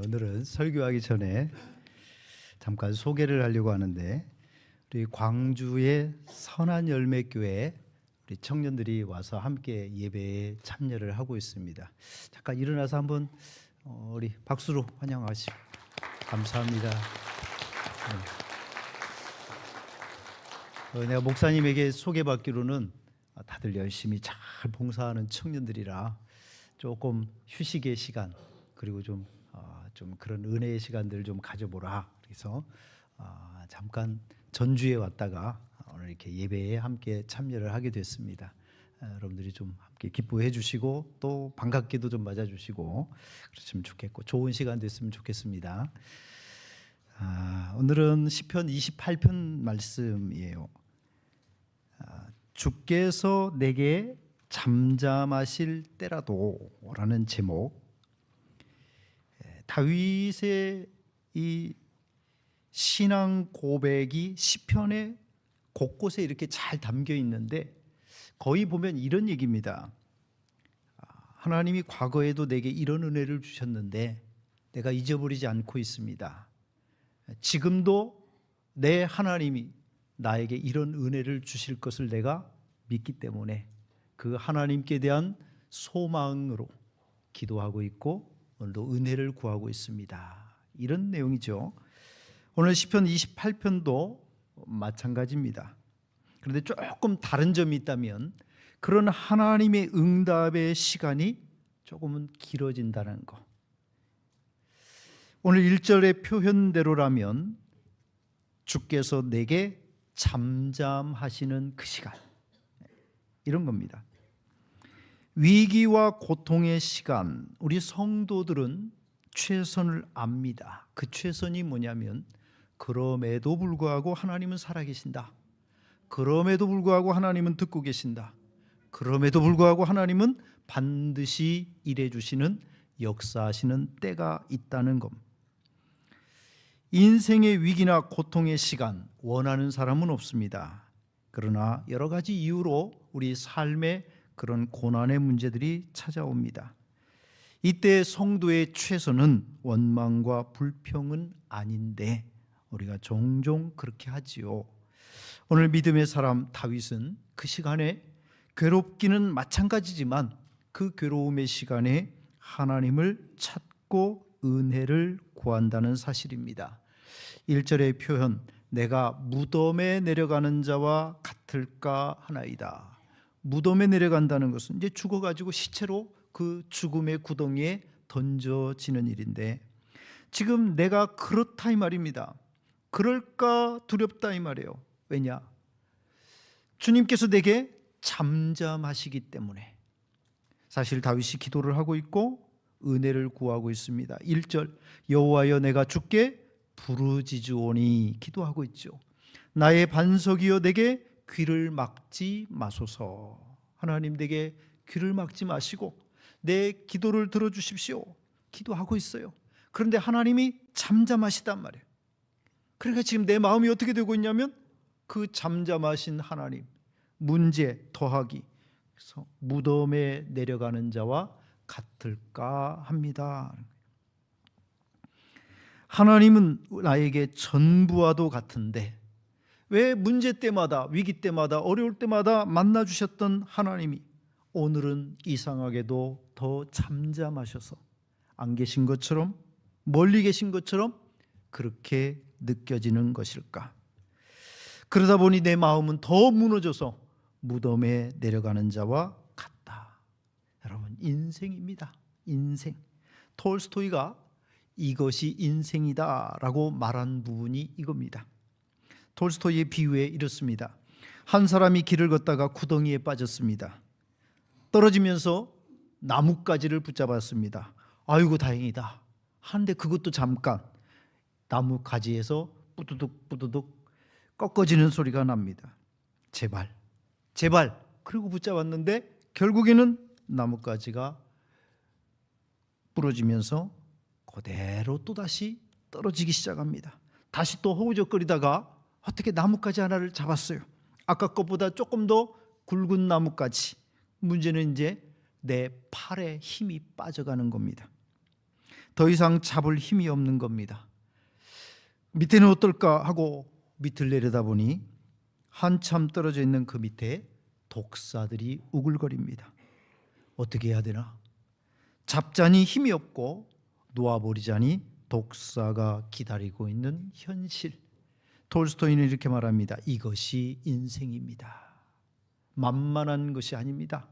오늘은 설교하기 전에 잠깐 소개를 하려고 하는데, 우리 광주의 선한열매교회 우리 청년들이 와서 함께 예배에 참여를 하고 있습니다. 잠깐 일어나서 한번 우리 박수로 환영하시고 감사합니다. 내가 목사님에게 소개받기로는 다들 열심히 잘 봉사하는 청년들이라 조금 휴식의 시간, 그리고 좀 그런 은혜의 시간들을 좀 가져보라. 그래서 잠깐 전주에 왔다가 오늘 이렇게 예배에 함께 참여를 하게 됐습니다. 여러분들이 좀 함께 기뻐해 주시고 또 반갑게도 좀 맞아 주시고 그랬으면 좋겠고 좋은 시간 됐으면 좋겠습니다. 오늘은 시편 28편 말씀이에요. 주께서 내게 잠잠하실 때라도 라는 제목. 다윗의 이 신앙 고백이 시편의 곳곳에 이렇게 잘 담겨 있는데, 거의 보면 이런 얘기입니다. 하나님이 과거에도 내게 이런 은혜를 주셨는데 내가 잊어버리지 않고 있습니다. 지금도 내 하나님이 나에게 이런 은혜를 주실 것을 내가 믿기 때문에 그 하나님께 대한 소망으로 기도하고 있고 오늘도 은혜를 구하고 있습니다. 이런 내용이죠. 오늘 시편 28편도 마찬가지입니다. 그런데 조금 다른 점이 있다면 그런 하나님의 응답의 시간이 조금은 길어진다는 것. 오늘 1절의 표현대로라면 주께서 내게 잠잠하시는 그 시간, 이런 겁니다. 위기와 고통의 시간, 우리 성도들은 최선을 압니다. 그 최선이 뭐냐면 그럼에도 불구하고 하나님은 살아계신다. 그럼에도 불구하고 하나님은 듣고 계신다. 그럼에도 불구하고 하나님은 반드시 일해 주시는, 역사하시는 때가 있다는 것. 인생의 위기나 고통의 시간 원하는 사람은 없습니다. 그러나 여러 가지 이유로 우리 삶에 그런 고난의 문제들이 찾아옵니다. 이때 성도의 최선은 원망과 불평은 아닌데 우리가 종종 그렇게 하지요. 오늘 믿음의 사람 다윗은 그 시간에 괴롭기는 마찬가지지만 그 괴로움의 시간에 하나님을 찾고 은혜를 구한다는 사실입니다. 1절의 표현, 내가 무덤에 내려가는 자와 같을까 하나이다. 무덤에 내려간다는 것은 이제 죽어가지고 시체로 그 죽음의 구덩이에 던져지는 일인데, 지금 내가 그렇다 이 말입니다. 그럴까 두렵다 이 말이에요. 왜냐? 주님께서 내게 잠잠하시기 때문에. 사실 다윗이 기도를 하고 있고 은혜를 구하고 있습니다. 1절, 여호와여 내가 주께 부르짖으오니 기도하고 있죠. 나의 반석이여 내게 귀를 막지 마소서. 하나님 내게 귀를 막지 마시고 내 기도를 들어주십시오. 기도하고 있어요. 그런데 하나님이 잠잠하시단 말이에요. 그러니까 지금 내 마음이 어떻게 되고 있냐면 그 잠잠하신 하나님, 문제 더하기, 그래서 무덤에 내려가는 자와 같을까 합니다. 하나님은 나에게 전부와도 같은데 왜 문제 때마다, 위기 때마다, 어려울 때마다 만나주셨던 하나님이 오늘은 이상하게도 더 잠잠하셔서 안 계신 것처럼, 멀리 계신 것처럼 그렇게 느껴지는 것일까? 그러다 보니 내 마음은 더 무너져서 무덤에 내려가는 자와 같다. 여러분, 인생입니다. 인생. 톨스토이가 이것이 인생이다 라고 말한 부분이 이겁니다. 톨스토이의 비유에 이렇습니다. 한 사람이 길을 걷다가 구덩이에 빠졌습니다. 떨어지면서 나뭇가지를 붙잡았습니다. 아이고 다행이다 하는데 그것도 잠깐 나뭇가지에서 뿌두둑 뿌두둑 꺾어지는 소리가 납니다. 제발 그리고 붙잡았는데 결국에는 나뭇가지가 부러지면서 그대로 또다시 떨어지기 시작합니다. 다시 또 허우적거리다가 어떻게 나뭇가지 하나를 잡았어요. 아까 것보다 조금 더 굵은 나뭇가지. 문제는 이제 내 팔에 힘이 빠져가는 겁니다. 더 이상 잡을 힘이 없는 겁니다. 밑에는 어떨까 하고 밑을 내려다보니 한참 떨어져 있는 그 밑에 독사들이 우글거립니다. 어떻게 해야 되나? 잡자니 힘이 없고 놓아버리자니 독사가 기다리고 있는 현실. 톨스토이는 이렇게 말합니다. 이것이 인생입니다. 만만한 것이 아닙니다.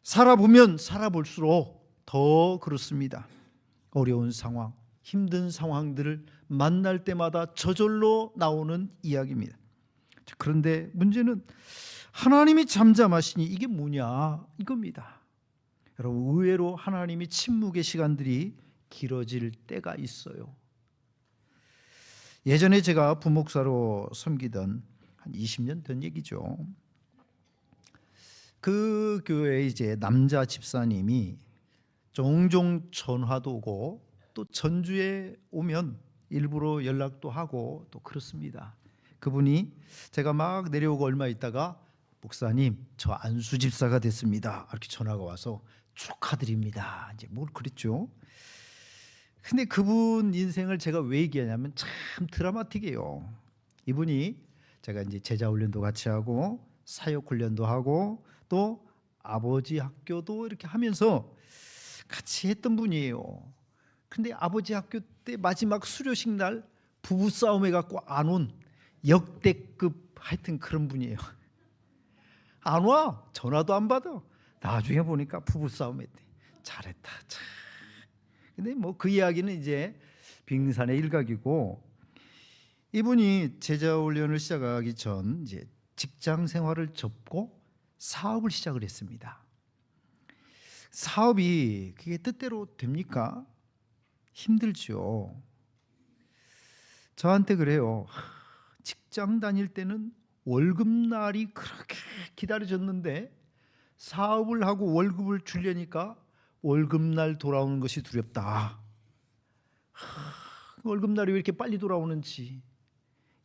살아보면 살아볼수록 더 그렇습니다. 어려운 상황, 힘든 상황들을 만날 때마다 저절로 나오는 이야기입니다. 그런데 문제는 하나님이 잠잠하시니 이게 뭐냐 이겁니다. 여러분, 의외로 하나님이 침묵의 시간들이 길어질 때가 있어요. 예전에 제가 부목사로 섬기던 한 20년 된 얘기죠. 그 교회에 이제 남자 집사님이 종종 전화도 오고 또 전주에 오면 일부러 연락도 하고 또 그렇습니다. 그분이 제가 막 내려오고 얼마 있다가 목사님, 저 안수 집사가 됐습니다. 이렇게 전화가 와서 축하드립니다. 이제 뭘 그랬죠. 근데 그분 인생을 제가 왜 얘기하냐면 참 드라마틱해요. 이분이 제가 이제 제자 훈련도 같이 하고 사역 훈련도 하고 또 아버지 학교도 이렇게 하면서 같이 했던 분이에요. 근데 아버지 학교 때 마지막 수료식 날 부부 싸움 해갖고 안 온 역대급 하여튼 그런 분이에요. 안 와. 전화도 안 받아. 나중에 보니까 부부 싸움 했대. 잘했다. 참. 근데 뭐 그 이야기는 이제 빙산의 일각이고, 이분이 제자 훈련을 시작하기 전 이제 직장 생활을 접고 사업을 시작을 했습니다. 사업이 그게 뜻대로 됩니까? 힘들죠. 저한테 그래요. 직장 다닐 때는 월급날이 그렇게 기다려졌는데 사업을 하고 월급을 주려니까 월급날 돌아오는 것이 두렵다. 월급날이 왜 이렇게 빨리 돌아오는지.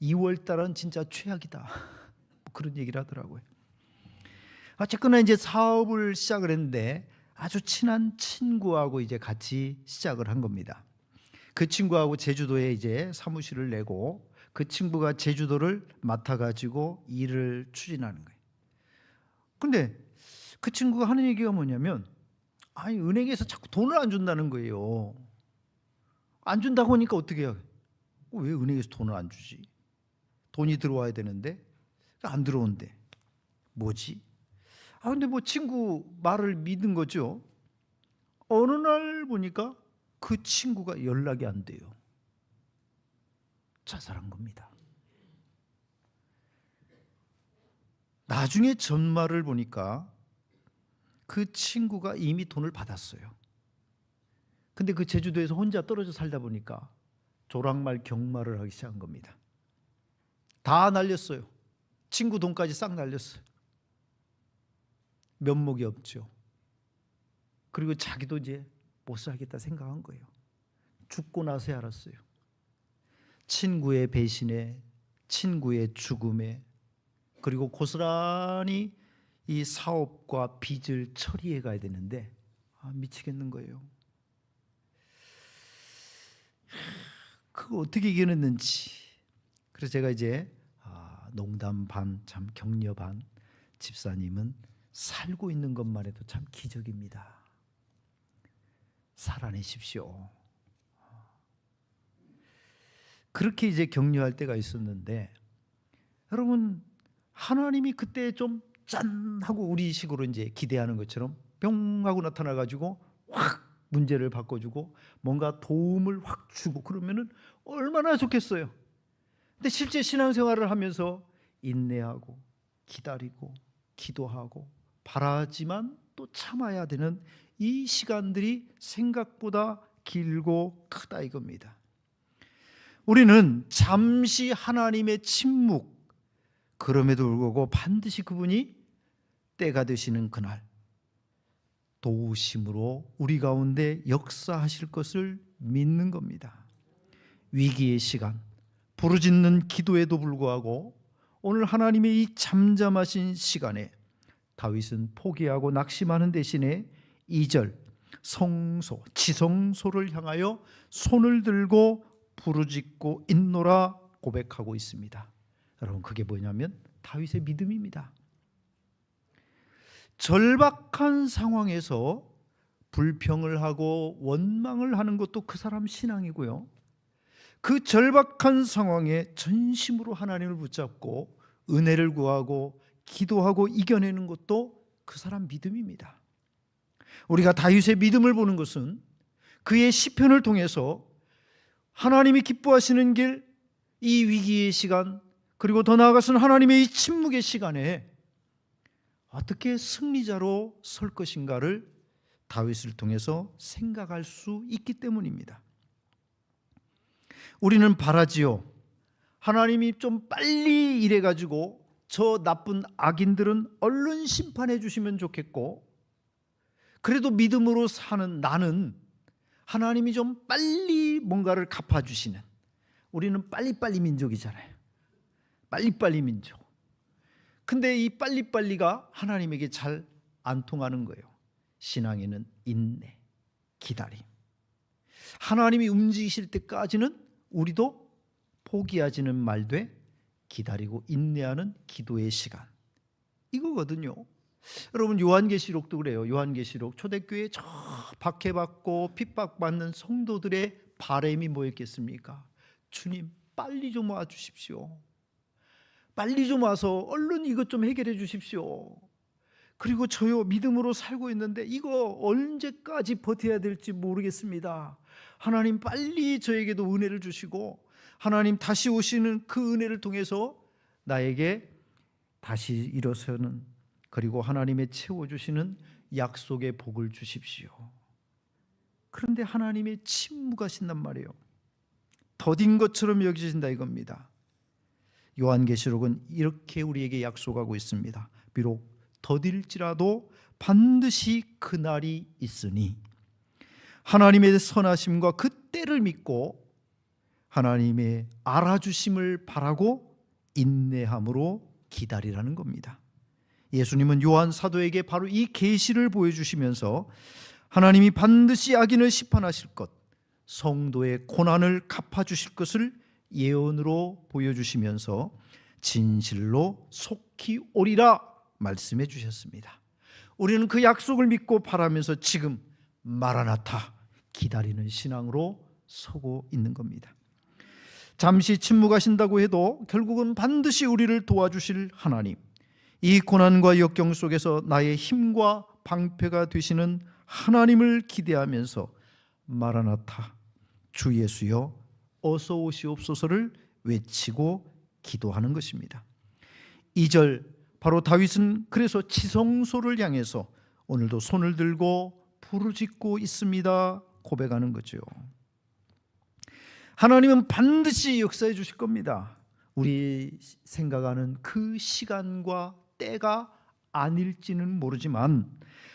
2월달은 진짜 최악이다. 그런 얘기를 하더라고요. 어쨌거나 이제 사업을 시작을 했는데 아주 친한 친구하고 이제 같이 시작을 한 겁니다. 그 친구하고 제주도에 이제 사무실을 내고 그 친구가 제주도를 맡아가지고 일을 추진하는 거예요. 근데 그 친구가 하는 얘기가 뭐냐면, 아니 은행에서 자꾸 돈을 안 준다는 거예요. 안 준다고 하니까 어떻게 해요? 왜 은행에서 돈을 안 주지? 돈이 들어와야 되는데 안 들어온대. 뭐지? 근데 뭐 친구 말을 믿은 거죠. 어느 날 보니까 그 친구가 연락이 안 돼요. 자살한 겁니다. 나중에 전말을 보니까 그 친구가 이미 돈을 받았어요. 근데 그 제주도에서 혼자 떨어져 살다 보니까 조랑말 경마를 하기 시작한 겁니다. 다 날렸어요. 친구 돈까지 싹 날렸어요. 면목이 없죠. 그리고 자기도 이제 못 살겠다 생각한 거예요. 죽고 나서야 알았어요. 친구의 배신에, 친구의 죽음에, 그리고 고스란히 이 사업과 빚을 처리해 가야 되는데 미치겠는 거예요. 그거 어떻게 이겨냈는지. 그래서 제가 이제 농담 반, 참 격려 반, 집사님은 살고 있는 것만 해도 참 기적입니다. 살아내십시오. 그렇게 이제 격려할 때가 있었는데, 여러분 하나님이 그때 좀 짠 하고 우리식으로 이제 기대하는 것처럼 뿅 하고 나타나 가지고 확 문제를 바꿔주고 뭔가 도움을 확 주고 그러면은 얼마나 좋겠어요. 근데 실제 신앙생활을 하면서 인내하고 기다리고 기도하고 바라지만 또 참아야 되는 이 시간들이 생각보다 길고 크다 이겁니다. 우리는 잠시 하나님의 침묵, 그럼에도 불구하고 반드시 그분이 때가 되시는 그날 도우심으로 우리 가운데 역사하실 것을 믿는 겁니다. 위기의 시간, 부르짖는 기도에도 불구하고 오늘 하나님의 이 잠잠하신 시간에 다윗은 포기하고 낙심하는 대신에 2절 성소, 지성소를 향하여 손을 들고 부르짖고 있노라 고백하고 있습니다. 여러분, 그게 뭐냐면 다윗의 믿음입니다. 절박한 상황에서 불평을 하고 원망을 하는 것도 그 사람 신앙이고요, 그 절박한 상황에 전심으로 하나님을 붙잡고 은혜를 구하고 기도하고 이겨내는 것도 그 사람 믿음입니다. 우리가 다윗의 믿음을 보는 것은 그의 시편을 통해서 하나님이 기뻐하시는 길, 이 위기의 시간, 그리고 더 나아가서는 하나님의 이 침묵의 시간에 어떻게 승리자로 설 것인가를 다윗을 통해서 생각할 수 있기 때문입니다. 우리는 바라지요, 하나님이 좀 빨리 일해가지고 저 나쁜 악인들은 얼른 심판해 주시면 좋겠고, 그래도 믿음으로 사는 나는 하나님이 좀 빨리 뭔가를 갚아주시는, 우리는 빨리빨리 민족이잖아요. 빨리빨리 민족. 근데 이 빨리빨리가 하나님에게 잘 안 통하는 거예요. 신앙에는 인내, 기다림. 하나님이 움직이실 때까지는 우리도 포기하지는 말되 기다리고 인내하는 기도의 시간, 이거거든요. 여러분, 요한계시록도 그래요. 요한계시록, 초대교회에 저 박해받고 핍박받는 성도들의 바람이 뭐였겠습니까? 주님, 빨리 좀 와주십시오. 빨리 좀 와서 얼른 이것 좀 해결해 주십시오. 그리고 저요, 믿음으로 살고 있는데 이거 언제까지 버텨야 될지 모르겠습니다. 하나님, 빨리 저에게도 은혜를 주시고 하나님 다시 오시는 그 은혜를 통해서 나에게 다시 일어서는, 그리고 하나님의 채워주시는 약속의 복을 주십시오. 그런데 하나님의 침묵하신단 말이에요. 더딘 것처럼 여기신다 이겁니다. 요한계시록은 이렇게 우리에게 약속하고 있습니다. 비록 더딜지라도 반드시 그날이 있으니 하나님의 선하심과 그 때를 믿고 하나님의 알아주심을 바라고 인내함으로 기다리라는 겁니다. 예수님은 요한 사도에게 바로 이 계시를 보여주시면서 하나님이 반드시 악인을 심판하실 것, 성도의 고난을 갚아주실 것을 예언으로 보여주시면서 진실로 속히 오리라 말씀해 주셨습니다. 우리는 그 약속을 믿고 바라면서 지금 마라나타 기다리는 신앙으로 서고 있는 겁니다. 잠시 침묵하신다고 해도 결국은 반드시 우리를 도와주실 하나님, 이 고난과 역경 속에서 나의 힘과 방패가 되시는 하나님을 기대하면서 마라나타, 주 예수여 어서 오시옵소서를 외치고 기도하는 것입니다. 2절, 바로 다윗은 그래서 지성소를 향해서 오늘도 손을 들고 부르짖고 있습니다 고백하는 거죠. 하나님은 반드시 역사해 주실 겁니다. 우리 생각하는 그 시간과 때가 아닐지는 모르지만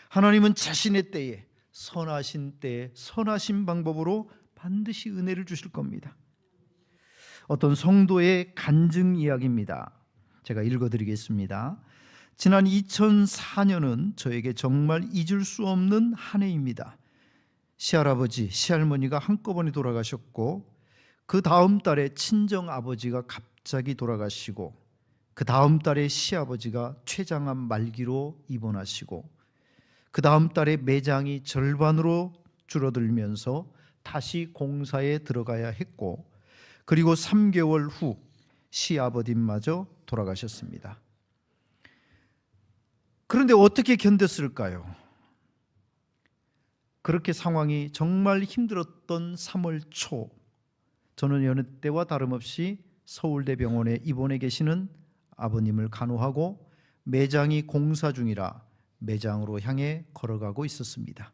하나님은 자신의 때에, 선하신 때에 선하신 방법으로 반드시 은혜를 주실 겁니다. 어떤 성도의 간증 이야기입니다. 제가 읽어드리겠습니다. 지난 2004년은 저에게 정말 잊을 수 없는 한 해입니다. 시할아버지, 시할머니가 한꺼번에 돌아가셨고, 그 다음 달에 친정아버지가 갑자기 돌아가시고, 그 다음 달에 시아버지가 췌장암 말기로 입원하시고, 그 다음 달에 매장이 절반으로 줄어들면서 다시 공사에 들어가야 했고, 그리고 3개월 후 시아버님마저 돌아가셨습니다. 그런데 어떻게 견뎠을까요? 그렇게 상황이 정말 힘들었던 3월 초, 저는 여느 때와 다름없이 서울대병원에 입원해 계시는 아버님을 간호하고 매장이 공사 중이라 매장으로 향해 걸어가고 있었습니다.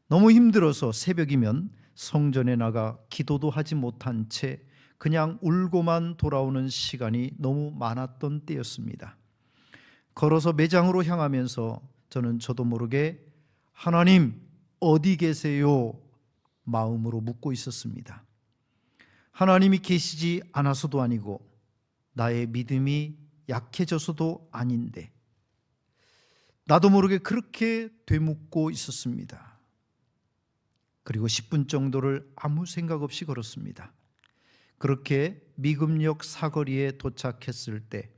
너무 힘들어서 새벽이면 성전에 나가 기도도 하지 못한 채 그냥 울고만 돌아오는 시간이 너무 많았던 때였습니다. 걸어서 매장으로 향하면서 저는 저도 모르게 하나님 어디 계세요? 마음으로 묻고 있었습니다. 하나님이 계시지 않아서도 아니고 나의 믿음이 약해져서도 아닌데 나도 모르게 그렇게 되묻고 있었습니다. 그리고 10분 정도를 아무 생각 없이 걸었습니다. 그렇게 미금역 사거리에 도착했을 때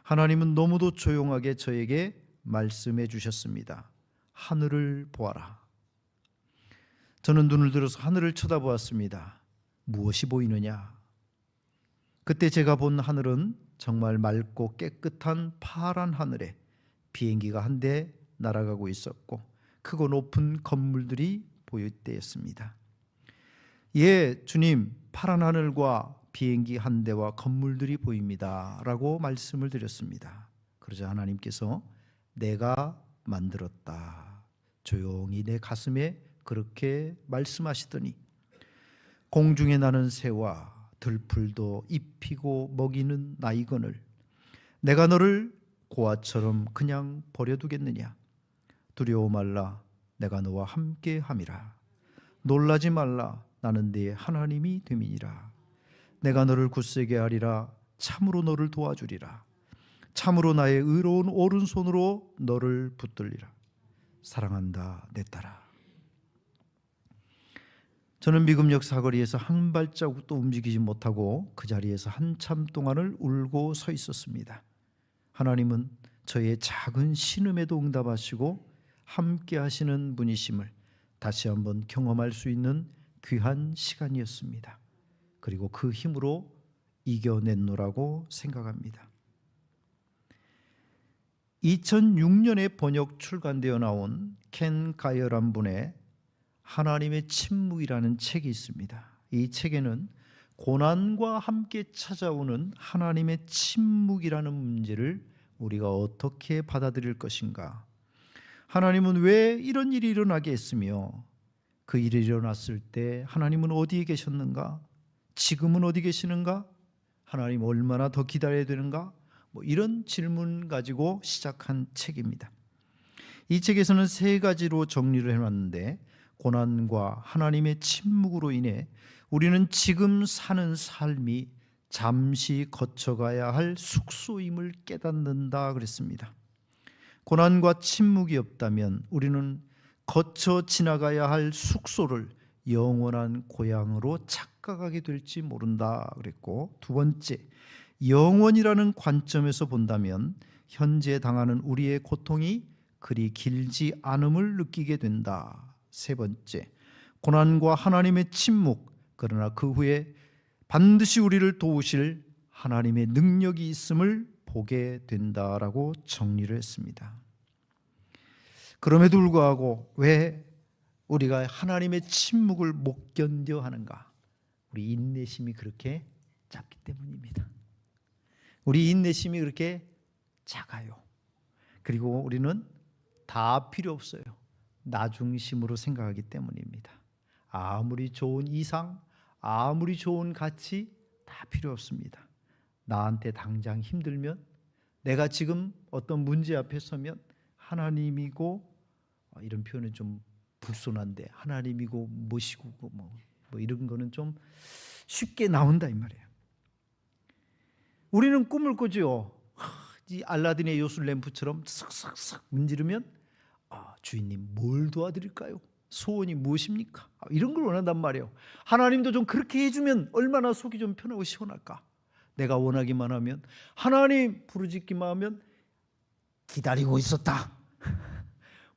하나님은 너무도 조용하게 저에게 말씀해 주셨습니다. 하늘을 보아라. 저는 눈을 들어서 하늘을 쳐다보았습니다. 무엇이 보이느냐? 그때 제가 본 하늘은 정말 맑고 깨끗한 파란 하늘에 비행기가 한 대 날아가고 있었고 크고 높은 건물들이 보일 때였습니다. 예, 주님, 파란 하늘과 비행기 한 대와 건물들이 보입니다 라고 말씀을 드렸습니다. 그러자 하나님께서 내가 만들었다. 조용히 내 가슴에 그렇게 말씀하시더니 공중에 나는 새와 들풀도 입히고 먹이는 나이거늘 내가 너를 고아처럼 그냥 버려두겠느냐? 두려워 말라. 내가 너와 함께 함이라. 놀라지 말라. 나는 네 하나님이 됨이니라. 내가 너를 굳세게 하리라. 참으로 너를 도와주리라. 참으로 나의 의로운 오른손으로 너를 붙들리라. 사랑한다 내 딸아. 저는 미금역 사거리에서 한 발자국도 움직이지 못하고 그 자리에서 한참 동안을 울고 서 있었습니다. 하나님은 저의 작은 신음에도 응답하시고 함께 하시는 분이심을 다시 한번 경험할 수 있는 귀한 시간이었습니다. 그리고 그 힘으로 이겨냈노라고 생각합니다. 2006년에 번역 출간되어 나온 켄 가이어란 분의 하나님의 침묵이라는 책이 있습니다. 이 책에는 고난과 함께 찾아오는 하나님의 침묵이라는 문제를 우리가 어떻게 받아들일 것인가, 하나님은 왜 이런 일이 일어나게 했으며 그 일이 일어났을 때 하나님은 어디에 계셨는가, 지금은 어디 계시는가, 하나님 얼마나 더 기다려야 되는가, 이런 질문 가지고 시작한 책입니다. 이 책에서는 세 가지로 정리를 해놨는데, 고난과 하나님의 침묵으로 인해 우리는 지금 사는 삶이 잠시 거쳐가야 할 숙소임을 깨닫는다 그랬습니다. 고난과 침묵이 없다면 우리는 거쳐 지나가야 할 숙소를 영원한 고향으로 착각하게 될지 모른다 그랬고, 두 번째, 영원이라는 관점에서 본다면 현재 당하는 우리의 고통이 그리 길지 않음을 느끼게 된다. 세 번째, 고난과 하나님의 침묵, 그러나 그 후에 반드시 우리를 도우실 하나님의 능력이 있음을 보게 된다라고 정리를 했습니다. 그럼에도 불구하고 왜 우리가 하나님의 침묵을 못 견뎌 하는가? 우리 인내심이 그렇게 작기 때문입니다. 우리 인내심이 그렇게 작아요. 그리고 우리는 다 필요 없어요. 나 중심으로 생각하기 때문입니다. 아무리 좋은 이상, 아무리 좋은 가치 다 필요 없습니다. 나한테 당장 힘들면, 내가 지금 어떤 문제 앞에 서면 하나님이고, 이런 표현은 좀 불손한데 하나님이고 무엇이고 뭐 이런 거는 좀 쉽게 나온다 이 말이에요. 우리는 꿈을 꾸죠. 이 알라딘의 요술 램프처럼 싹싹싹 문지르면 주인님 뭘 도와드릴까요? 소원이 무엇입니까? 이런 걸 원한단 말이에요. 하나님도 좀 그렇게 해주면 얼마나 속이 좀 편하고 시원할까? 내가 원하기만 하면, 하나님 부르짖기만 하면 기다리고 있었다.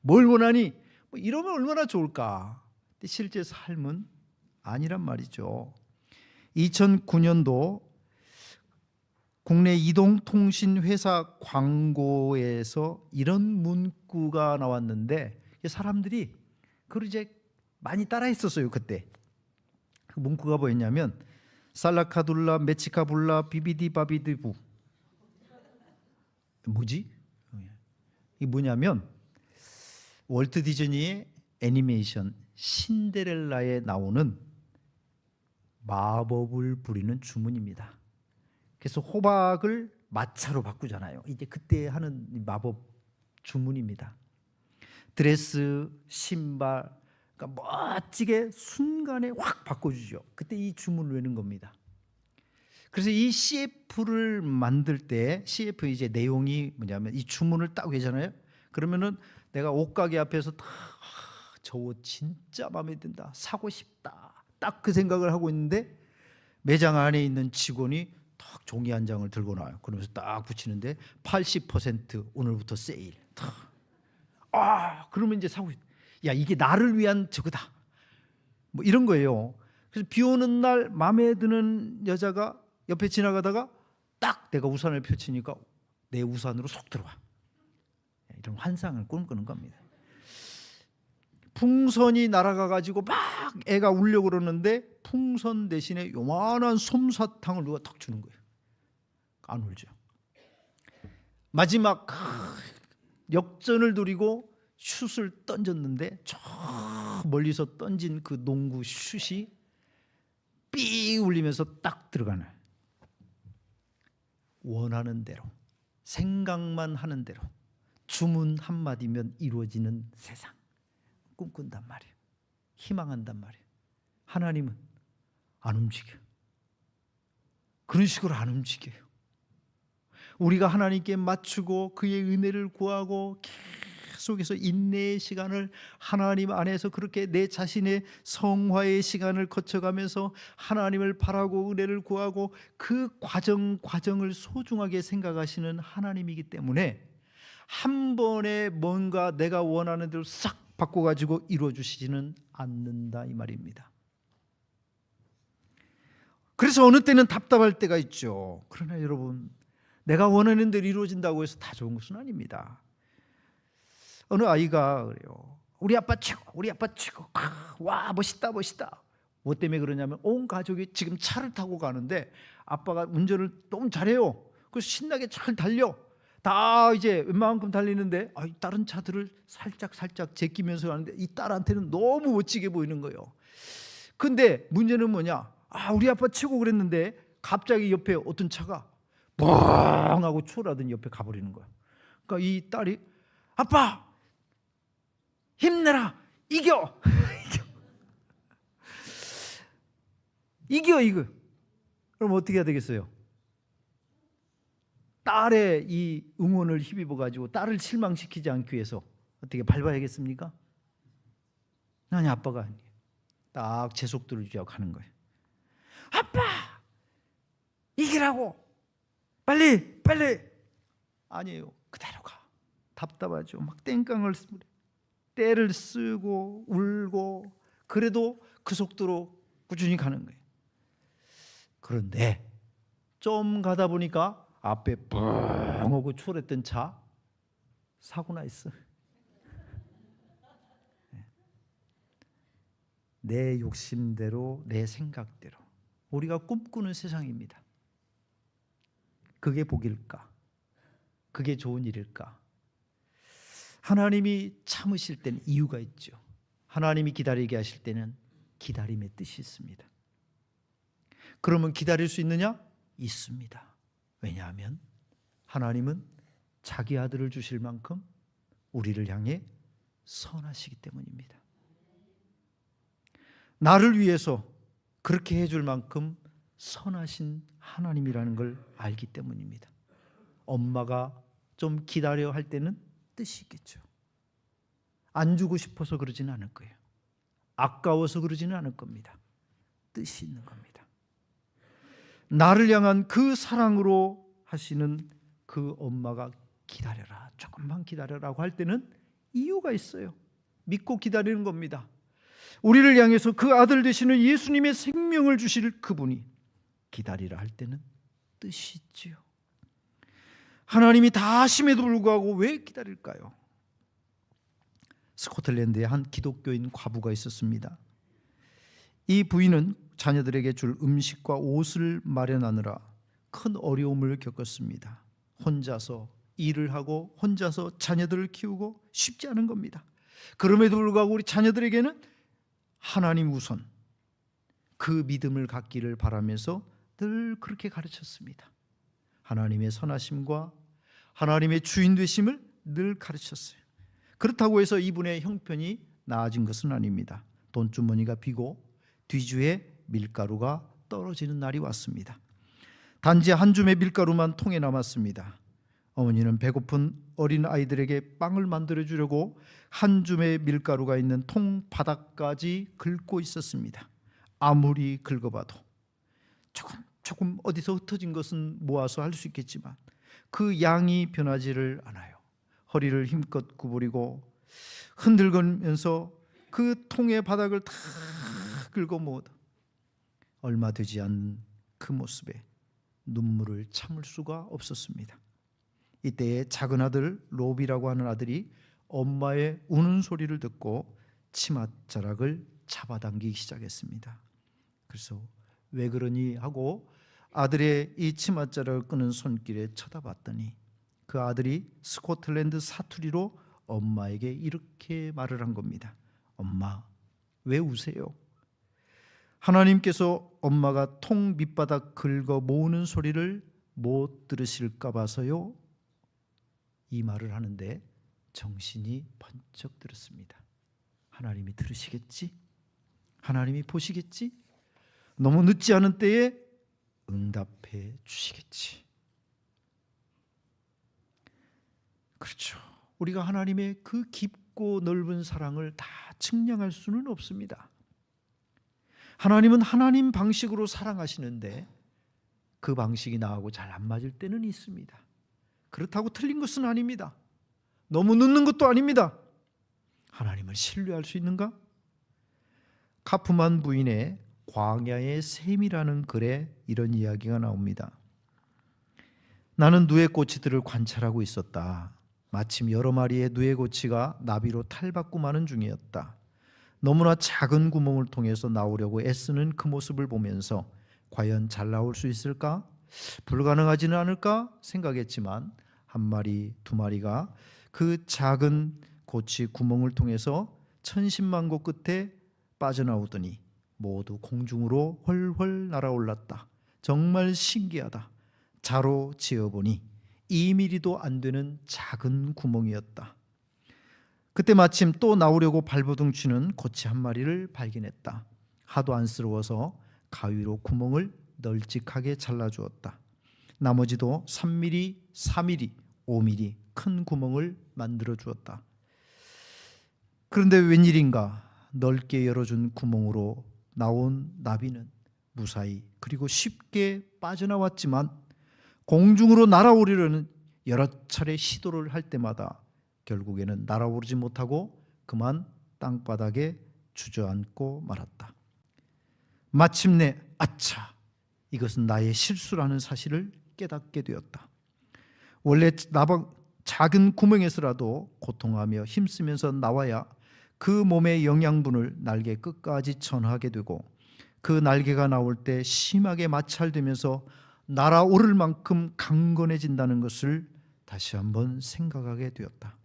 뭘 원하니? 이러면 얼마나 좋을까? 근데 실제 삶은 아니란 말이죠. 2009년도 국내 이동통신회사 광고에서 이런 문구가 나왔는데 사람들이 그걸 이제 많이 따라했었어요. 그때 그 문구가 뭐였냐면 살라카둘라 메치카불라 비비디바비디부. 뭐지? 이게 뭐냐면 월트 디즈니의 애니메이션 신데렐라에 나오는 마법을 부리는 주문입니다. 그래서 호박을 마차로 바꾸잖아요. 이제 그때 하는 마법 주문입니다. 드레스, 신발, 그러니까 멋지게 순간에 확 바꿔주죠. 그때 이 주문을 외는 겁니다. 그래서 이 CF를 만들 때 CF 이제 내용이 뭐냐면 이 주문을 딱 외잖아요. 그러면은 내가 옷가게 앞에서 저 옷 진짜 마음에 든다, 사고 싶다, 딱 그 생각을 하고 있는데 매장 안에 있는 직원이 딱 종이 한 장을 들고 나와요. 그러면서 딱 붙이는데 80% 오늘부터 세일. 그러면 이제 사고 싶다. 야, 이게 나를 위한 저거다, 뭐 이런 거예요. 그래서 비 오는 날 마음에 드는 여자가 옆에 지나가다가 딱 내가 우산을 펼치니까 내 우산으로 쏙 들어와. 이런 환상을 꿈꾸는 겁니다. 풍선이 날아가 가지고 막 애가 울려고 그러는데 풍선 대신에 요만한 솜사탕을 누가 탁 주는 거예요. 안 울죠. 마지막 역전을 노리고 슛을 던졌는데 저 멀리서 던진 그 농구 슛이 삐 울리면서 딱 들어가는, 원하는 대로, 생각만 하는 대로, 주문 한마디면 이루어지는 세상 꿈꾼단 말이에요. 희망한단 말이에요. 하나님은 안 움직여요. 그런 식으로 안 움직여요. 우리가 하나님께 맞추고 그의 은혜를 구하고 계속해서 인내의 시간을 하나님 안에서 그렇게 내 자신의 성화의 시간을 거쳐가면서 하나님을 바라고 은혜를 구하고 그 과정을 소중하게 생각하시는 하나님이기 때문에 한 번에 뭔가 내가 원하는 대로 싹 바꿔가지고 이루어주시지는 않는다, 이 말입니다. 그래서 어느 때는 답답할 때가 있죠. 그러나 여러분, 내가 원하는 대로 이루어진다고 해서 다 좋은 것은 아닙니다. 어느 아이가 그래요. 우리 아빠 최고, 우리 아빠 최고. 와, 멋있다, 멋있다. 뭐 때문에 그러냐면 온 가족이 지금 차를 타고 가는데 아빠가 운전을 너무 잘해요. 그래서 신나게 잘 달려. 다 이제 웬만큼 달리는데 다른 차들을 살짝 제끼면서 가는데 이 딸한테는 너무 멋지게 보이는 거예요. 근데 문제는 뭐냐? 우리 아빠 최고 그랬는데 갑자기 옆에 어떤 차가 뻥 하고 추월하더니 옆에 가버리는 거야. 그러니까 이 딸이 아빠 힘내라, 이겨 이겨. 그럼 어떻게 해야 되겠어요? 딸의 이 응원을 힘입어 가지고 딸을 실망시키지 않기 위해서 어떻게 밟아야겠습니까? 아니, 아빠가 아니에요. 딱 제 속도를 유지하고 가는 거예요. 아빠 이기라고, 빨리. 아니에요. 그대로 가. 답답하죠. 막 땡깡을 때를 쓰고 울고, 그래도 그 속도로 꾸준히 가는 거예요. 그런데 좀 가다 보니까 앞에 뻥 하고 추월했던 차 사고 나 있어. 내 욕심대로, 내 생각대로 우리가 꿈꾸는 세상입니다. 그게 복일까? 그게 좋은 일일까? 하나님이 참으실 때는 이유가 있죠. 하나님이 기다리게 하실 때는 기다림의 뜻이 있습니다. 그러면 기다릴 수 있느냐? 있습니다. 왜냐하면 하나님은 자기 아들을 주실 만큼 우리를 향해 선하시기 때문입니다. 나를 위해서 그렇게 해줄 만큼 선하신 하나님이라는 걸 알기 때문입니다. 엄마가 좀 기다려 할 때는 뜻이 있겠죠. 안 주고 싶어서 그러지는 않을 거예요. 아까워서 그러지는 않을 겁니다. 뜻이 있는 겁니다. 나를 향한 그 사랑으로 하시는 그 엄마가 기다려라, 조금만 기다려라고 할 때는 이유가 있어요. 믿고 기다리는 겁니다. 우리를 향해서 그 아들 되시는 예수님의 생명을 주실 그분이 기다리라 할 때는 뜻이 있지요. 하나님이 다 하심에도 불구하고 왜 기다릴까요? 스코틀랜드에 한 기독교인 과부가 있었습니다. 이 부인은 자녀들에게 줄 음식과 옷을 마련하느라 큰 어려움을 겪었습니다. 혼자서 일을 하고 혼자서 자녀들을 키우고 쉽지 않은 겁니다. 그럼에도 불구하고 우리 자녀들에게는 하나님 우선, 그 믿음을 갖기를 바라면서 늘 그렇게 가르쳤습니다. 하나님의 선하심과 하나님의 주인 되심을 늘 가르쳤어요. 그렇다고 해서 이분의 형편이 나아진 것은 아닙니다. 돈주머니가 비고 뒤주에 밀가루가 떨어지는 날이 왔습니다. 단지 한 줌의 밀가루만 통에 남았습니다. 어머니는 배고픈 어린 아이들에게 빵을 만들어 주려고 한 줌의 밀가루가 있는 통 바닥까지 긁고 있었습니다. 아무리 긁어봐도 조금 어디서 흩어진 것은 모아서 할 수 있겠지만 그 양이 변하지를 않아요. 허리를 힘껏 구부리고 흔들거리면서 그 통의 바닥을 다 긁어 모으다 얼마 되지 않은 그 모습에 눈물을 참을 수가 없었습니다. 이때에 작은 아들 로비라고 하는 아들이 엄마의 우는 소리를 듣고 치맛자락을 잡아당기기 시작했습니다. 그래서 왜 그러니 하고 아들의 이 치맛자락을 끄는 손길에 쳐다봤더니 그 아들이 스코틀랜드 사투리로 엄마에게 이렇게 말을 한 겁니다. 엄마, 왜 우세요? 하나님께서 엄마가 통 밑바닥 긁어 모으는 소리를 못 들으실까 봐서요. 이 말을 하는데 정신이 번쩍 들었습니다. 하나님이 들으시겠지? 하나님이 보시겠지? 너무 늦지 않은 때에 응답해 주시겠지. 그렇죠. 우리가 하나님의 그 깊고 넓은 사랑을 다 측량할 수는 없습니다. 하나님은 하나님 방식으로 사랑하시는데 그 방식이 나하고 잘 안 맞을 때는 있습니다. 그렇다고 틀린 것은 아닙니다. 너무 늦는 것도 아닙니다. 하나님을 신뢰할 수 있는가? 카프만 부인의 광야의 샘이라는 글에 이런 이야기가 나옵니다. 나는 누에꼬치들을 관찰하고 있었다. 마침 여러 마리의 누에꼬치가 나비로 탈받고 마는 중이었다. 너무나 작은 구멍을 통해서 나오려고 애쓰는 그 모습을 보면서 과연 잘 나올 수 있을까? 불가능하지는 않을까 생각했지만 한 마리, 두 마리가 그 작은 고치 구멍을 통해서 천신만고 끝에 빠져나오더니 모두 공중으로 훨훨 날아올랐다. 정말 신기하다. 자로 지어보니 2mm도 안 되는 작은 구멍이었다. 그때 마침 또 나오려고 발버둥 치는 고치 한 마리를 발견했다. 하도 안쓰러워서 가위로 구멍을 널찍하게 잘라주었다. 나머지도 3mm, 4mm, 5mm 큰 구멍을 만들어 주었다. 그런데 웬일인가 넓게 열어준 구멍으로 나온 나비는 무사히 그리고 쉽게 빠져나왔지만 공중으로 날아오려는 여러 차례 시도를 할 때마다 결국에는 날아오르지 못하고 그만 땅바닥에 주저앉고 말았다. 마침내 아차, 이것은 나의 실수라는 사실을 깨닫게 되었다. 원래 작은 구멍에서라도 고통하며 힘쓰면서 나와야 그 몸의 영양분을 날개 끝까지 전하게 되고 그 날개가 나올 때 심하게 마찰되면서 날아오를 만큼 강건해진다는 것을 다시 한번 생각하게 되었다.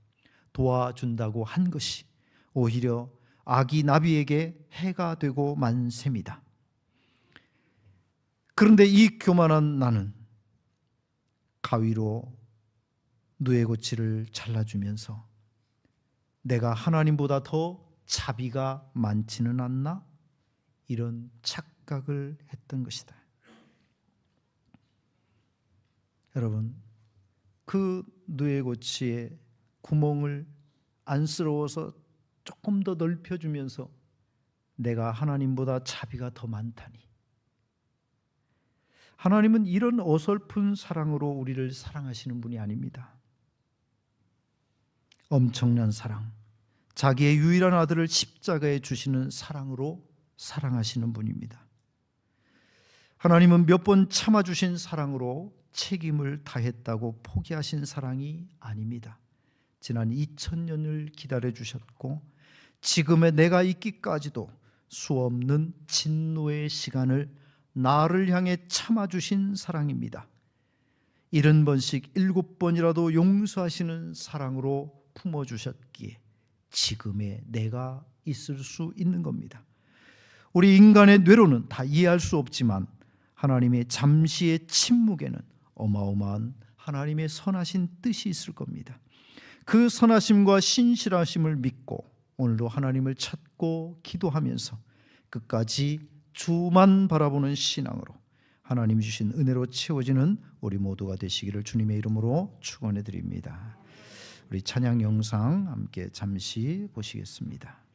도와준다고 한 것이 오히려 아기 나비에게 해가 되고 만 셈이다. 그런데 이 교만한 나는 가위로 누에고치를 잘라주면서 내가 하나님보다 더 자비가 많지는 않나? 이런 착각을 했던 것이다. 여러분, 그 누에고치의 구멍을 안쓰러워서 조금 더 넓혀주면서 내가 하나님보다 자비가 더 많다니. 하나님은 이런 어설픈 사랑으로 우리를 사랑하시는 분이 아닙니다. 엄청난 사랑, 자기의 유일한 아들을 십자가에 주시는 사랑으로 사랑하시는 분입니다. 하나님은 몇 번 참아주신 사랑으로 책임을 다했다고 포기하신 사랑이 아닙니다. 지난 2000년을 기다려주셨고 지금의 내가 있기까지도 수없는 진노의 시간을 나를 향해 참아주신 사랑입니다. 70번씩 7번이라도 용서하시는 사랑으로 품어주셨기에 지금의 내가 있을 수 있는 겁니다. 우리 인간의 뇌로는 다 이해할 수 없지만 하나님의 잠시의 침묵에는 어마어마한 하나님의 선하신 뜻이 있을 겁니다. 그 선하심과 신실하심을 믿고 오늘도 하나님을 찾고 기도하면서 끝까지 주만 바라보는 신앙으로 하나님 주신 은혜로 채워지는 우리 모두가 되시기를 주님의 이름으로 축원해 드립니다. 우리 찬양 영상 함께 잠시 보시겠습니다.